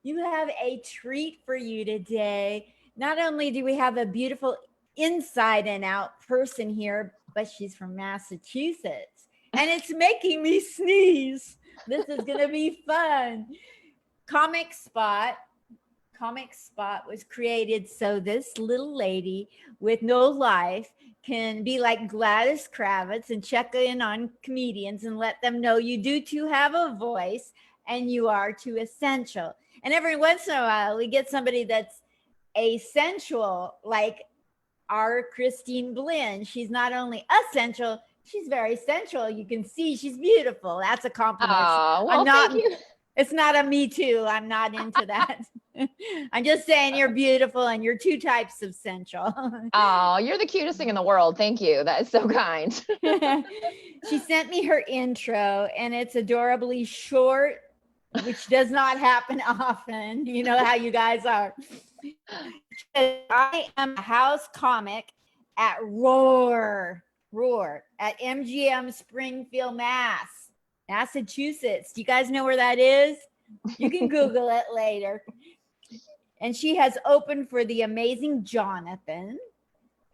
You have a treat for you today. Not only do we have a beautiful inside and out person here, but she's from Massachusetts. And it's making me sneeze. This is going to be fun. Comic Spot. Comic Spot was created so this little lady with no life can be like Gladys Kravitz and check in on comedians and let them know you do too have a voice and you are too essential. And every once in a while, we get somebody that's essential, like our Kristine Blinn. She's not only essential, she's very sensual. You can see she's beautiful. That's a compliment. Oh, I'm well, thank not, you. it's not a me too. I'm not into that. I'm just saying you're beautiful and you're two types of sensual. Oh, you're the cutest thing in the world. Thank you. That is so kind. She sent me her intro and it's adorably short, which does not happen often. You know how you guys are. I am a house comic at Roar at MGM Springfield, Massachusetts. Do you guys know where that is? You can Google it later. And she has opened for the amazing Jonathan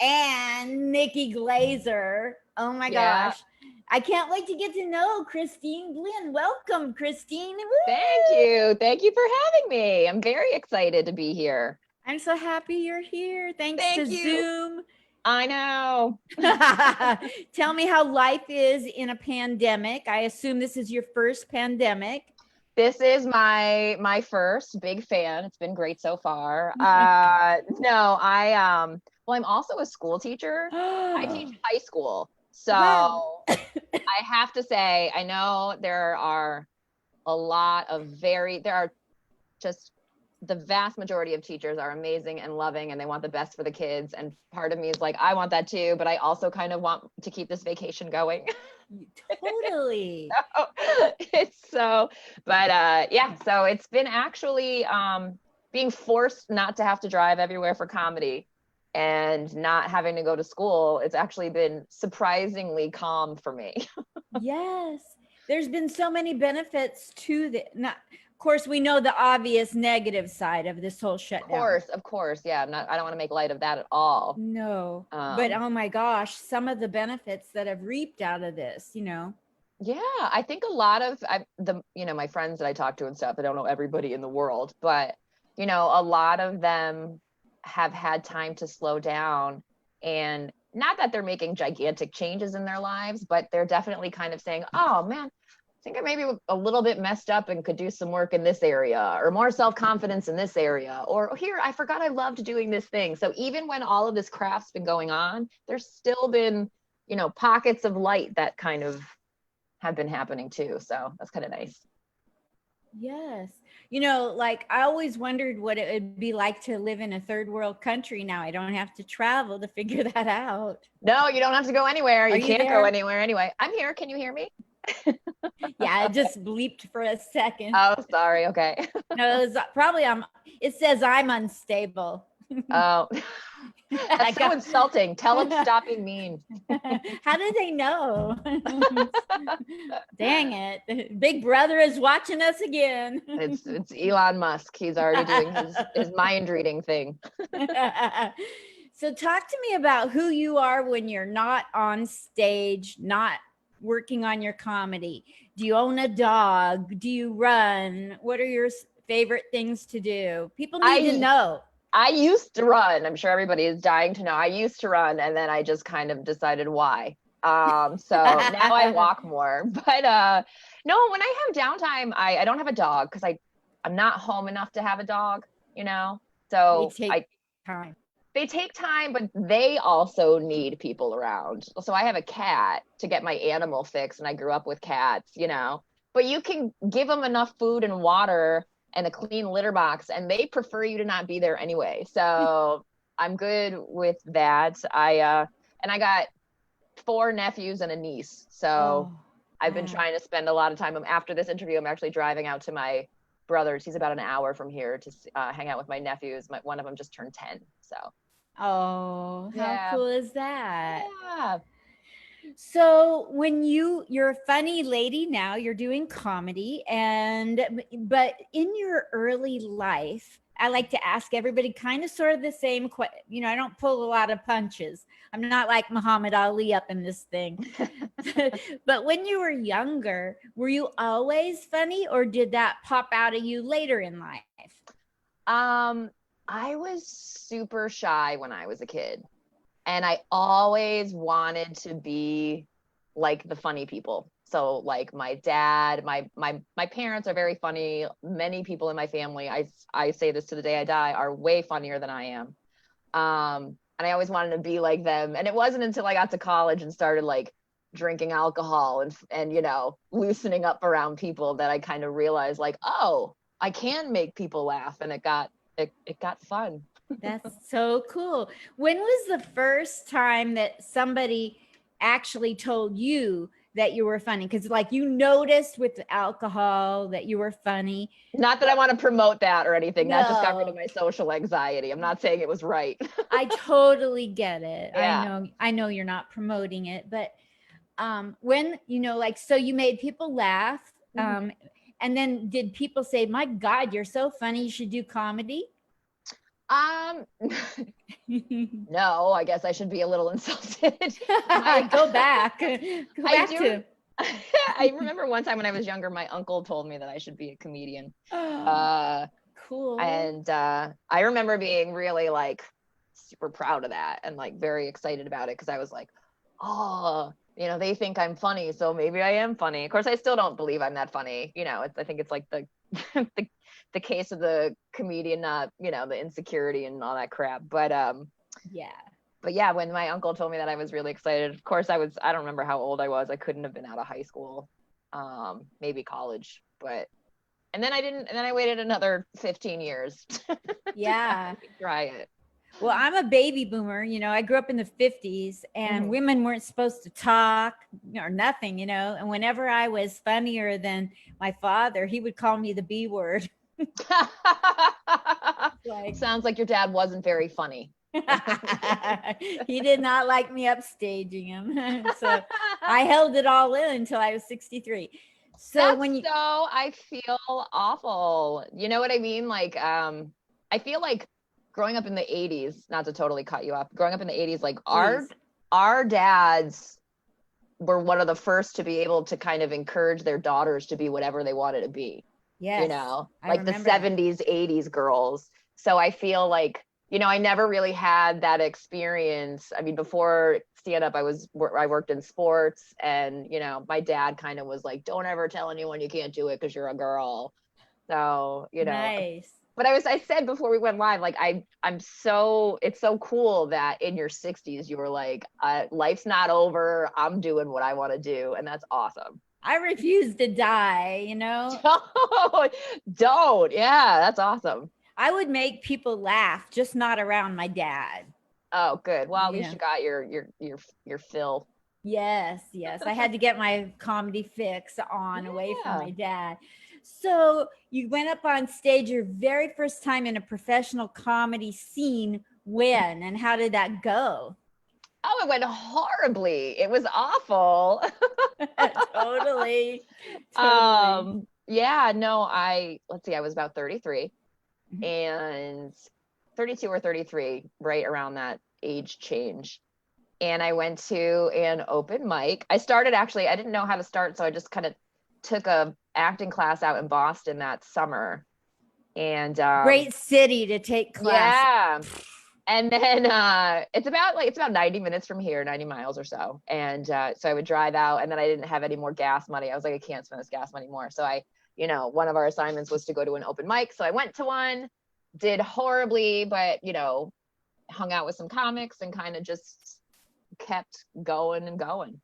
and Nikki Glaser. Oh my gosh. I can't wait to get to know Kristine Blinn. Welcome, Kristine. Woo! Thank you. Thank you for having me. I'm very excited to be here. I'm so happy you're here. Thanks Thank to you. Zoom. I know. Tell me how life is in a pandemic. I assume this is your first pandemic. This is my first. Big fan. It's been great so far. No, well, I'm also a school teacher. I teach high school. So Wow. I have to say, I know there are just the vast majority of teachers are amazing and loving and they want the best for the kids. And part of me is like, I want that too, but I also kind of want to keep this vacation going. Totally. So it's been actually being forced not to have to drive everywhere for comedy and not having to go to school. It's actually been surprisingly calm for me. Yes. There's been so many benefits to the not of course we know the obvious negative side of this whole shutdown. Of course. Yeah. I don't want to make light of that at all. No. But oh my gosh, some of the benefits that have reaped out of this, you know. Yeah, I think a lot of my friends that I talk to and stuff, I don't know everybody in the world, but a lot of them have had time to slow down, and not that they're making gigantic changes in their lives, but they're definitely kind of saying, oh man, I think I maybe a little bit messed up and could do some work in this area, or more self-confidence in this area, or here, I forgot I loved doing this thing. So even when all of this craft's been going on, there's still been, pockets of light that kind of have been happening too. So that's kind of nice. Yes. Like I always wondered what it would be like to live in a third world country now. I don't have to travel to figure that out. No, you don't have to go anywhere. You can't there? go anywhere anyway. I'm here. Can you hear me? Yeah, it just bleeped for a second. Oh, sorry. Okay. No, it was probably it says I'm unstable. Oh, that's so insulting. Tell them stop being mean. How do they know? Dang it. Big Brother is watching us again. It's Elon Musk. He's already doing his mind reading thing. So talk to me about who you are when you're not on stage, not working on your comedy. Do you own a dog? Do you run? What are your favorite things to do? People need to know. I used to run. I'm sure everybody is dying to know. I used to run, and then I just kind of decided why. So now I walk more. But no, when I have downtime, I don't have a dog because I'm not home enough to have a dog, So they take time. They take time, but they also need people around. So I have a cat to get my animal fix, and I grew up with cats, But you can give them enough food and water and a clean litter box, and they prefer you to not be there anyway. So I'm good with that. I got 4 nephews and a niece. So I've been trying to spend a lot of time. After this interview, I'm actually driving out to my brother's. He's about an hour from here to hang out with my nephews. One of them just turned 10. So. Oh, how cool is that? Yeah. So when you're a funny lady now, you're doing comedy, but in your early life, I like to ask everybody kind of sort of the same I don't pull a lot of punches. I'm not like Muhammad Ali up in this thing. But when you were younger, were you always funny, or did that pop out of you later in life? I was super shy when I was a kid, and I always wanted to be like the funny people. So like my dad, my parents are very funny. Many people in my family, I say this to the day I die, are way funnier than I am. And I always wanted to be like them. And it wasn't until I got to college and started like drinking alcohol and loosening up around people that I kind of realized like, oh, I can make people laugh, and it got fun. That's so cool. When was the first time that somebody actually told you that you were funny? Because like you noticed with the alcohol that you were funny. Not that I want to promote that or anything. That just got rid No. of my social anxiety. I'm not saying it was right. I totally get it. Yeah. I know you're not promoting it, but when like, so you made people laugh, Mhm. and then did people say, my God, you're so funny, you should do comedy? Um, no, I guess I should be a little insulted. Go back. Go I back do. to I remember one time when I was younger, my uncle told me that I should be a comedian. oh, Uh, cool. and I remember being really like super proud of that and like very excited about it because I was like, oh, they think I'm funny, so maybe I am funny. Of course, I still don't believe I'm that funny. I think it's like the the case of the comedian, not the insecurity and all that crap. Yeah. But yeah, when my uncle told me that, I was really excited. Of course, I don't remember how old I was. I couldn't have been out of high school, maybe college, but. And then I didn't, and then I waited another 15 years Yeah. to try it. Well, I'm a baby boomer. I grew up in the 50s, and Mhm. women weren't supposed to talk or nothing, And whenever I was funnier than my father, he would call me the B word. Like, Sounds like your dad wasn't very funny. he did not like me upstaging him. So I held it all in until I was 63. So That's when you, so, I feel awful. You know what I mean? Like, I feel like growing up in the 80s, not to totally cut you off, growing up in the 80s, like please. our dads were one of the first to be able to kind of encourage their daughters to be whatever they wanted to be, Yes, I like the remember that. 70s, 80s girls. So I feel like, I never really had that experience. I mean, before stand up, I worked in sports, and, my dad kind of was like, don't ever tell anyone you can't do it because you're a girl. So, Nice. but I said before we went live, like it's so cool that in your 60s you were like, life's not over, I'm doing what I want to do, and that's awesome. I refuse to die, Don't. Yeah, that's awesome. I would make people laugh, just not around my dad. Oh, good. Well, at least Yeah. you got your fill. Yes, yes. I had to get my comedy fix on away from Yeah. my dad. So you went up on stage your very first time in a professional comedy scene. When and how did that go? Oh, it went horribly. It was awful. Totally. Totally. Yeah, no, let's see, I was about 33 Mhm. and 32 or 33, right around that age change. And I went to an open mic. I didn't know how to start, so I just kind of took a acting class out in Boston that summer. And Great city to take class. yeah. And then it's about 90 minutes from here, 90 miles or so. And so I would drive out, and then I didn't have any more gas money. I was like, I can't spend this gas money more. So one of our assignments was to go to an open mic. So I went to one, did horribly, but hung out with some comics and kind of just kept going and going.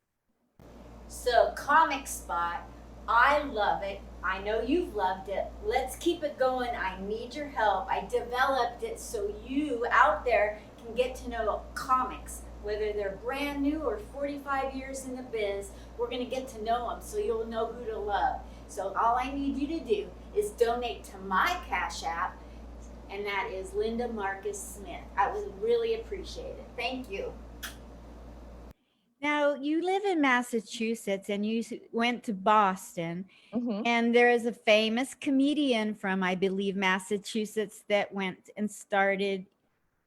So, Comic Spot, I love it. I know you've loved it. Let's keep it going. I need your help. I developed it so you out there can get to know comics, whether they're brand new or 45 years in the biz. We're going to get to know them so you'll know who to love. So, all I need you to do is donate to my Cash App, and that is Linda Marcus Smith. I would really appreciate it. Thank you. Now, you live in Massachusetts and you went to Boston, Hmm. and there is a famous comedian from, I believe, Massachusetts that went and started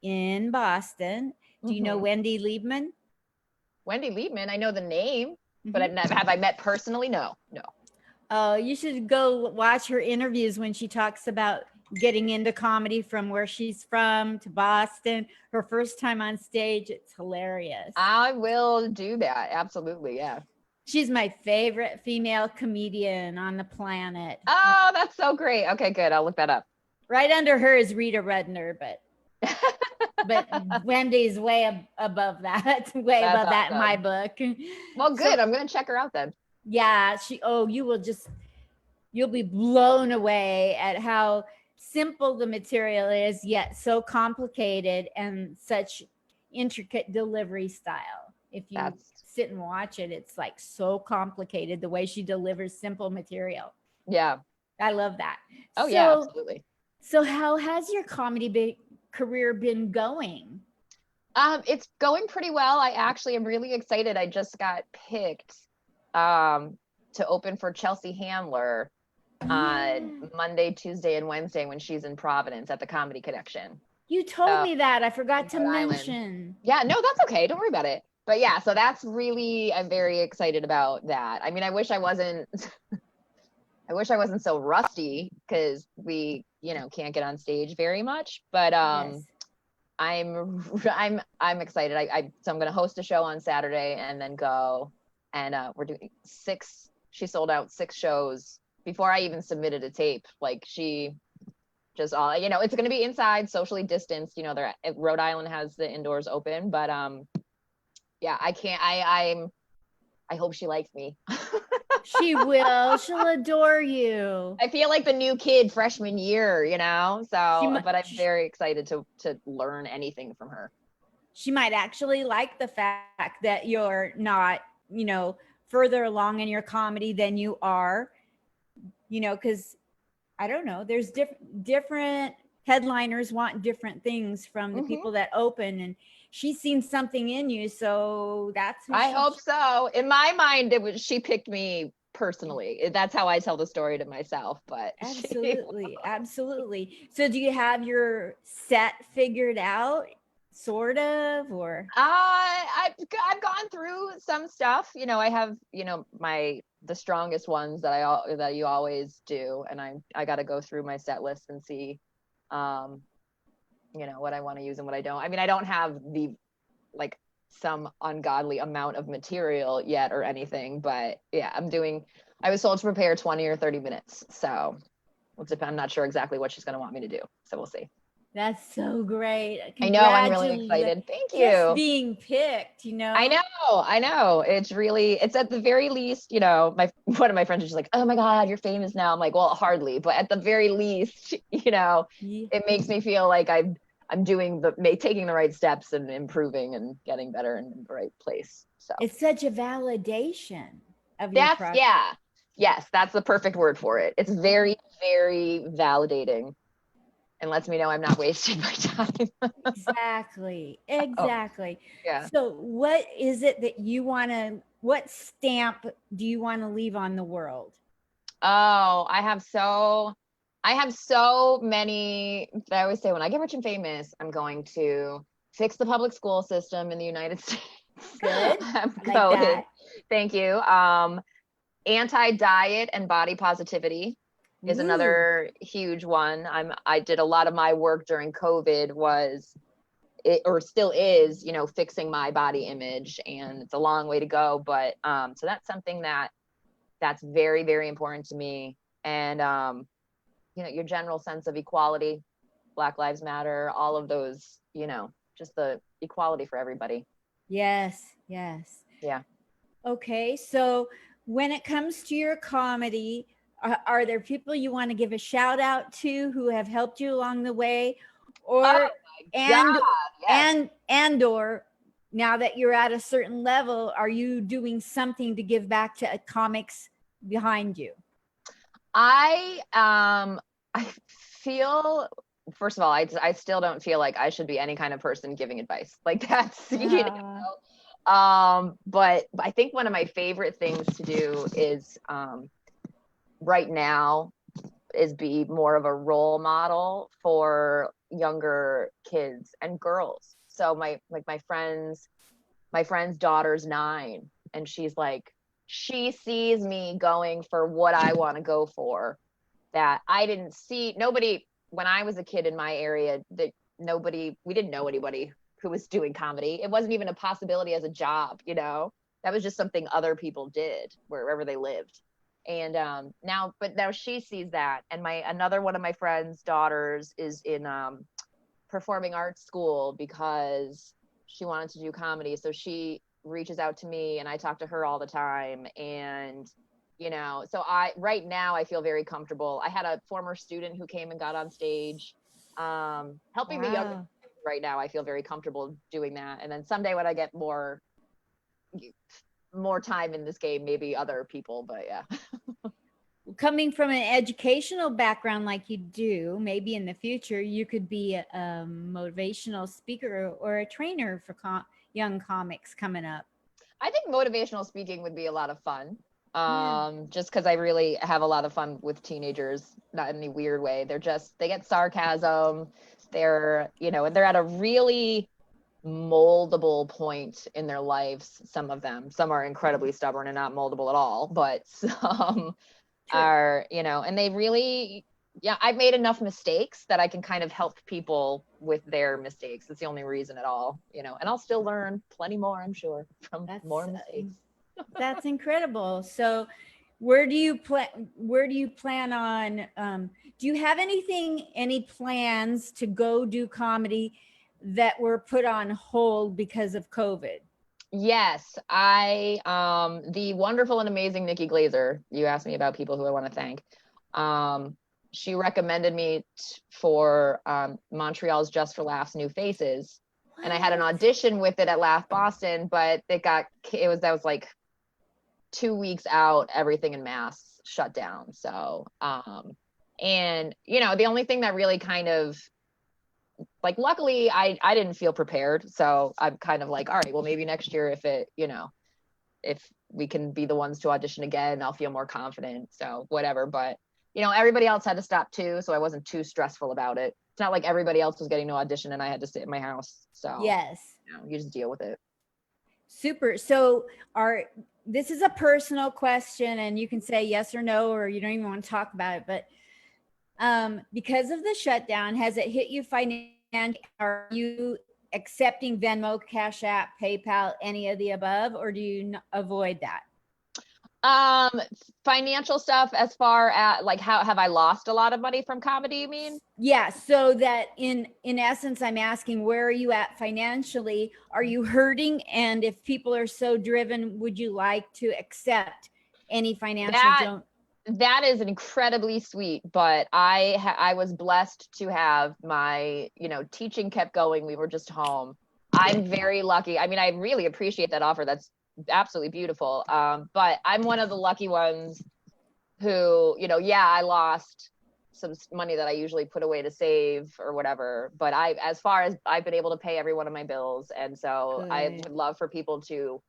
in Boston. Do you know Hmm. Wendy Liebman? Wendy Liebman, I know the name, but Hmm. I've never, have I met personally? No, no. Oh, you should go watch her interviews when she talks about getting into comedy from where she's from to Boston. Her first time on stage, it's hilarious. I will do that. Absolutely. Yeah. She's my favorite female comedian on the planet. Oh, that's so great. Okay, good. I'll look that up. Right under her is Rita Rudner, but Wendy's way above that, way That's above that in my awesome. book. Well, So good. I'm going to check her out then. yeah, you'll be blown away at how simple the material is, yet so complicated and such intricate delivery style. If you That's, sit and watch it, it's like so complicated the way she delivers simple material. yeah. I love that. Oh, yeah, So, absolutely. so how has your career been going? It's going pretty well. I actually am really excited. I just got picked um, to open for Chelsea Handler on Yeah. Monday, Tuesday, and Wednesday when she's in Providence at the Comedy Connection. You told So me that. I in forgot to Rhode Island. mention. Yeah, no, that's okay. Don't worry about it. But yeah, so that's really, I'm very excited about that. I mean, I wish I wasn't so rusty because we, can't get on stage very much. But Yes. I'm excited. So I'm going to host a show on Saturday and then go, and we're doing six. She sold out 6 shows before I even submitted a tape. Like she just all, it's going to be inside, socially distanced. Rhode Island has the indoors open, but yeah, I can't. I hope she likes me. She will. She'll adore you. I feel like the new kid freshman year, She so, might. but I'm very excited to learn anything from her. She might actually like the fact that you're not, further along in your comedy than you are. Because I don't know. There's different headliners want different things from the Hmm. people that open, and she's seen something in you, so that's who I she. hope so. In my mind, she picked me personally. That's how I tell the story to myself. But Absolutely, absolutely. So, do you have your set figured out, sort of, or? I've gone through some stuff. I have the strongest ones that you always do, and I got to go through my set list and see, um, what I want to use and what I don't. I mean, I don't have the like some ungodly amount of material yet or anything, but yeah, I was told to prepare 20 or 30 minutes. So I'm not sure exactly what she's going to want me to do. So we'll see. That's so great. I know, I'm really Congratulations. excited. Thank Just you. being picked, I know. It's at the very least, one of my friends is just like, oh my God, you're famous now. I'm like, well, hardly, but at the very least, Ye- it makes me feel like I'm taking the right steps and improving and getting better and in the right place. So It's such a validation of your process. yeah. Yes, that's the perfect word for it. It's very, very validating and lets me know I'm not wasting my time. Exactly. Oh, Exactly. yeah. So, what is it that what stamp do you want to leave on the world? Oh, I have so many. I always say when I get rich and famous, I'm going to fix the public school system in the United States. Good. I'm I like going. that. Thank you. Anti-diet and body positivity is Ooh. another huge one. I did a lot of my work during COVID or still is, fixing my body image, and it's a long way to go. But so that's something that's very, very important to me. And your general sense of equality, Black Lives Matter, all of those, just the equality for everybody. Yes. Yes. Yeah. Okay. So, when it comes to your comedy, are there people you want to give a shout out to who have helped you along the way, Oh or God, and yes. or now that you're at a certain level, are you doing something to give back to comics behind you? I feel, first of all, I still don't feel like I should be any kind of person giving advice. Like that's Uh, But I think one of my favorite things to do is right now is be more of a role model for younger kids and girls. So my friend's daughter's 9, and she's like, she sees me going for what I want to go for, that I didn't see. Nobody, when I was a kid in my area, that we didn't know anybody who was doing comedy. It wasn't even a possibility as a job, that was just something other people did wherever they lived. And now she sees that. And another one of my friend's daughters is in performing arts school because she wanted to do comedy. So she reaches out to me and I talk to her all the time. And, so right now I feel very comfortable. I had a former student who came and got on stage, helping the young. Right now I feel very comfortable doing that. And then someday when I get more time in this game, maybe other people, but yeah. Coming from an educational background like you do, maybe in the future you could be a motivational speaker or a trainer for young comics coming up. I think motivational speaking would be a lot of fun. Yeah. Just because I really have a lot of fun with teenagers, not in any weird way. They get sarcasm. They're, and they're at a really moldable point in their lives. Some of them, some are incredibly stubborn and not moldable at all, but some are, and they really, I've made enough mistakes that I can kind of help people with their mistakes. That's the only reason at all, and I'll still learn plenty more, I'm sure, from more mistakes. That's incredible. So where do you plan on, do you have any plans to go do comedy that were put on hold because of COVID? Yes, the wonderful and amazing Nikki Glaser, you asked me about people who I want to thank. She recommended me for Montreal's Just for Laughs New Faces. What? And I had an audition with it at Laugh Boston, but that was like 2 weeks out, everything in mass shut down. So, and the only thing that really kind of, like, luckily I didn't feel prepared. So I'm kind of like, all right, well, maybe next year if we can be the ones to audition again, I'll feel more confident. So whatever. But, everybody else had to stop too. So I wasn't too stressful about it. It's not like everybody else was getting to audition and I had to sit in my house. So yes, you just deal with it. Super. So this is a personal question and you can say yes or no, or you don't even want to talk about it, but because of the shutdown, has it hit you financially? Are you accepting Venmo, Cash App, PayPal, any of the above, or do you avoid that? Financial stuff, as far as like, how have I lost a lot of money from comedy, you mean? Yeah. So that in essence, I'm asking, where are you at financially? Are you hurting? And if people are so driven, would you like to accept any financial That is incredibly sweet, but I was blessed to have my, teaching kept going. We were just home. I'm very lucky. I mean, I really appreciate that offer. That's absolutely beautiful. But I'm one of the lucky ones who, I lost some money that I usually put away to save or whatever. But as far as I've been able to pay every one of my bills. And so good. I would love for people to,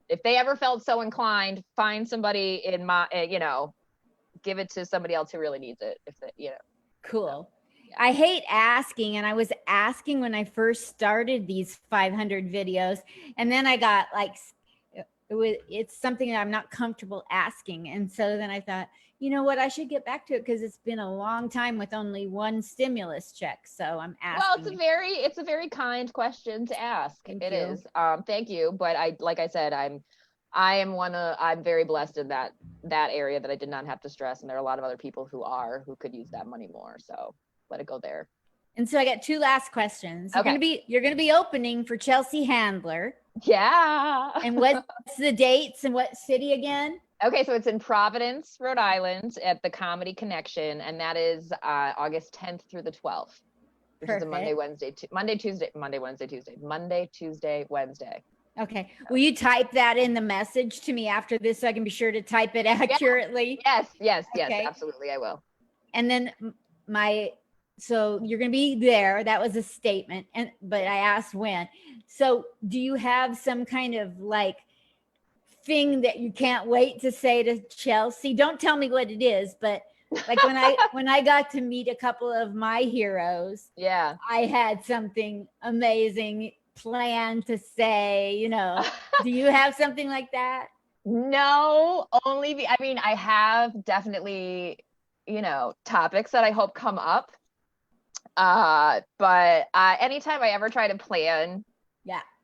if they ever felt so inclined, find somebody in my, give it to somebody else who really needs it. Cool. Yeah. I hate asking, and I was asking when I first started these 500 videos, and then I got like, it's something that I'm not comfortable asking. And so then I thought, you know what, I should get back to it because it's been a long time with only one stimulus check. So I'm asking. Well, it's a very kind question to ask. Thank you. Thank you. But like I said, I'm very blessed in that area that I did not have to stress. And there are a lot of other people who could use that money more. So let it go there. And so I got two last questions. Okay. You're going to be opening for Chelsea Handler. Yeah. And what's the dates and what city again? Okay. So it's in Providence, Rhode Island at the Comedy Connection. And that is August 10th through the 12th, which Perfect. Is a Monday, Tuesday, Wednesday. Okay. Will you type that in the message to me after this so I can be sure to type it accurately? Yes, okay. Absolutely. I will. And then my so you're going to be there. That was a statement. But I asked when. So do you have some kind of like thing that you can't wait to say to Chelsea? Don't tell me what it is, but like when I got to meet a couple of my heroes, Yeah. I had something amazing planned to say, Do you have something like that? No, I mean, I have definitely, topics that I hope come up. But anytime I ever try to plan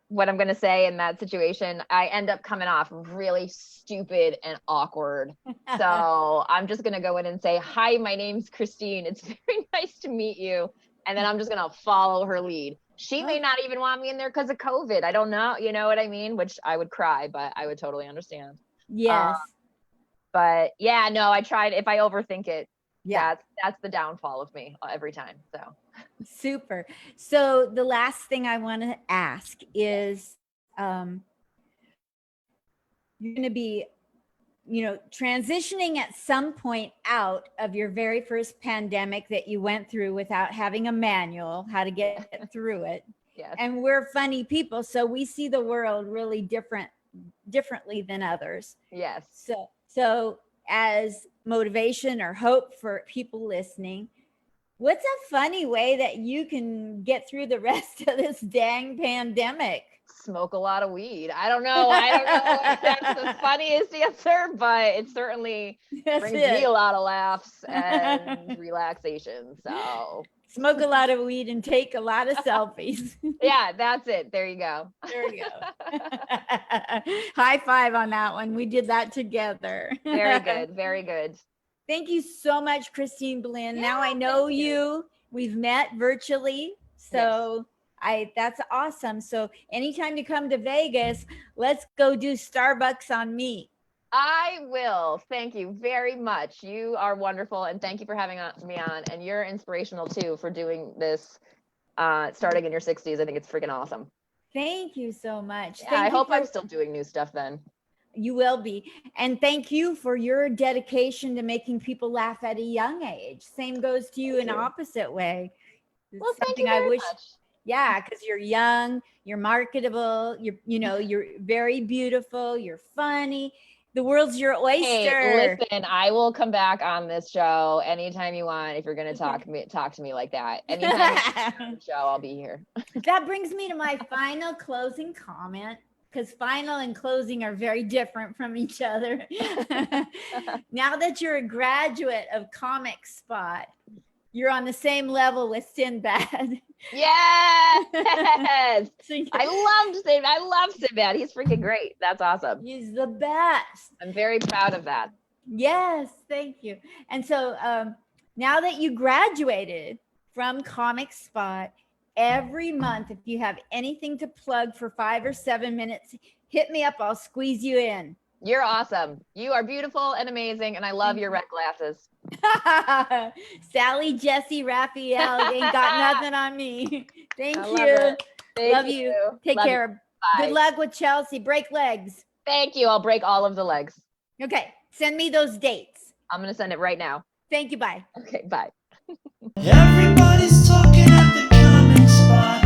what I'm going to say in that situation, I end up coming off really stupid and awkward. So I'm just going to go in and say, hi, my name's Kristine. It's very nice to meet you. And then I'm just going to follow her lead. She may not even want me in there because of COVID. I don't know. You know what I mean? Which I would cry, but I would totally understand. Yes. But yeah, no, I tried. If I overthink it, that's the downfall of me every time. So super. So the last thing I want to ask is, you're going to be, transitioning at some point out of your very first pandemic that you went through without having a manual how to get through it. Yes. And we're funny people, so we see the world really differently than others. Yes. So as motivation or hope for people listening, what's a funny way that you can get through the rest of this dang pandemic? Smoke a lot of weed. I don't know if that's the funniest answer, but it certainly brings me a lot of laughs and relaxation. So smoke a lot of weed and take a lot of selfies. Yeah, that's it. There you go. There you go. High five on that one. We did that together. Very good. Very good. Thank you so much, Kristine Blinn. Now I know you. We've met virtually. So that's awesome. So anytime you come to Vegas, let's go do Starbucks on me. I will. Thank you very much. You are wonderful. And thank you for having me on. And you're inspirational too for doing this, starting in your 60s. I think it's freaking awesome. Thank you so much. Yeah, I hope I'm still doing new stuff then. You will be. And thank you for your dedication to making people laugh at a young age. Same goes to you in an opposite way. Well, thank you very much. Yeah, because you're young, you're marketable, you're very beautiful, you're funny. The world's your oyster. Hey, listen, I will come back on this show anytime you want if you're going to talk to me like that. Anytime you're on the show, I'll be here. That brings me to my final closing comment, because final and closing are very different from each other. Now that you're a graduate of Comic Spot, you're on the same level with Sinbad. Yes. I love Sinbad. He's freaking great. That's awesome. He's the best. I'm very proud of that. Yes, thank you. And so now that you graduated from Comic Spot, every month, if you have anything to plug for 5 or 7 minutes, hit me up. I'll squeeze you in. You're awesome. You are beautiful and amazing. And I love your red glasses. Sally, Jesse, Raphael ain't got nothing on me. Thank you. Love you. Take care. Good luck with Chelsea. Break legs. Thank you. I'll break all of the legs. Okay. Send me those dates. I'm going to send it right now. Thank you. Bye. Okay. Bye. Everybody's talking at the Comic Spot.